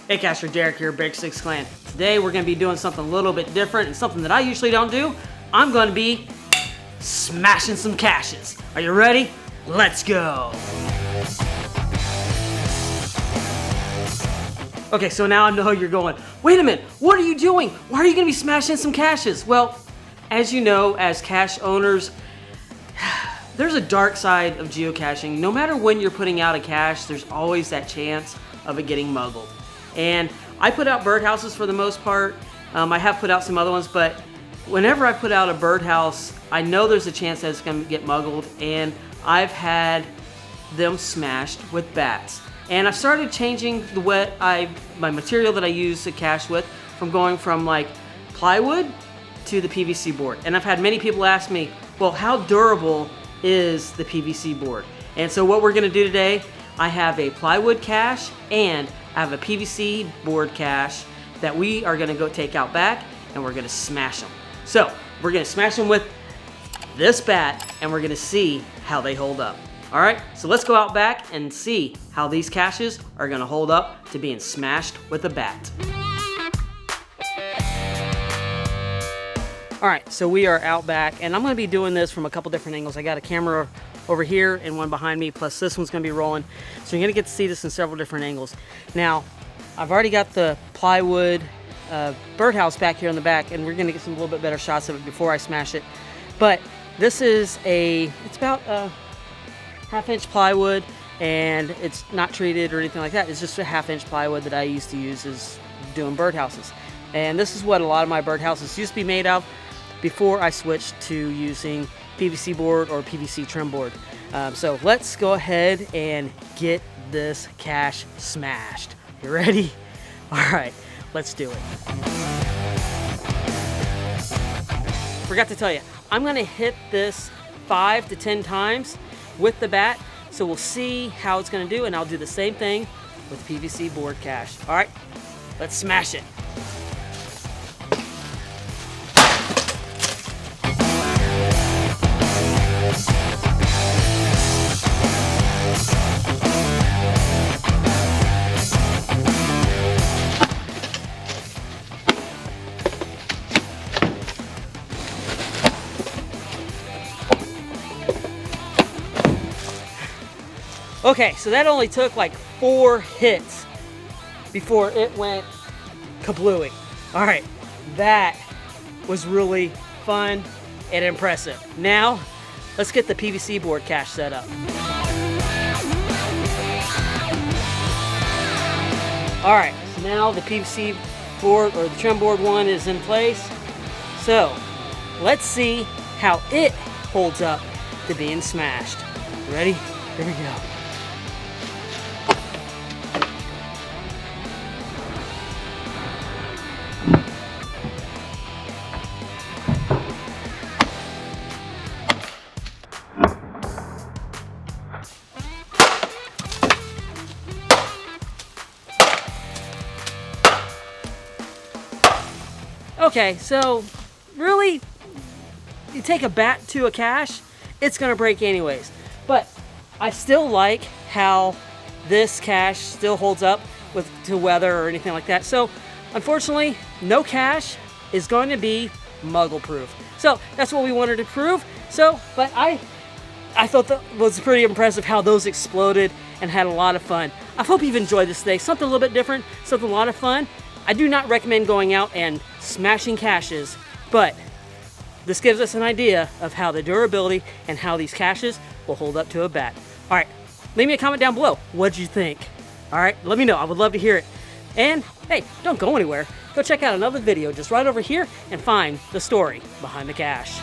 Hey Casher, Derek here, Break 6 Clan. Today we're going to be doing something a little bit different and something that I usually don't do. I'm going to be smashing some caches. Are you ready? Let's go! Okay, so now I know you're going, wait a minute, what are you doing? Why are you going to be smashing some caches? Well, as you know, as cache owners, there's a dark side of geocaching. No matter when you're putting out a cache, there's always that chance of it getting muggled. And I put out birdhouses for the most part. I have put out some other ones, but whenever I put out a birdhouse, I know there's a chance that it's going to get muggled, and I've had them smashed with bats. And I've started changing my material that I use to cache with, from going from like plywood to the PVC board. And I've had many people ask me, well, how durable is the PVC board? And so what we're going to do today, I have a plywood cache and I have a PVC board cache that we are going to go take out back, and we're going to smash them. So we're going to smash them with this bat, and we're going to see how they hold up. All right, so let's go out back and see how these caches are going to hold up to being smashed with a bat. All right, so we are out back, and I'm going to be doing this from a couple different angles. I got a camera over here and one behind me, plus this one's going to be rolling. So you're going to get to see this in several different angles. Now, I've already got the plywood birdhouse back here in the back, and we're going to get some little bit better shots of it before I smash it. But this is it's about a half-inch plywood, and it's not treated or anything like that. It's just a half-inch plywood that I used to use as doing birdhouses. And this is what a lot of my birdhouses used to be made of before I switched to using PVC board or PVC trim board. So let's go ahead and get this cache smashed. You ready? All right, let's do it. Forgot to tell you, I'm gonna hit this 5 to 10 times with the bat, so we'll see how it's gonna do, and I'll do the same thing with PVC board cache. All right, let's smash it. Okay, so that only took like 4 hits before it went kablooey. All right, that was really fun and impressive. Now, let's get the PVC board cache set up. All right, so now the PVC board, or the trim board one, is in place. So, let's see how it holds up to being smashed. Ready? Here we go. Okay, so really, you take a bat to a cache, it's gonna break anyways. But I still like how this cache still holds up to weather or anything like that. So unfortunately, no cache is going to be muggle proof. So that's what we wanted to prove. So, but I thought that was pretty impressive how those exploded and had a lot of fun. I hope you've enjoyed this today. Something a little bit different, something a lot of fun. I do not recommend going out and smashing caches, but this gives us an idea of how the durability and how these caches will hold up to a bat. All right, leave me a comment down below. What'd you think? All right, let me know. I would love to hear it. And hey, don't go anywhere. Go check out another video just right over here and find the story behind the cache.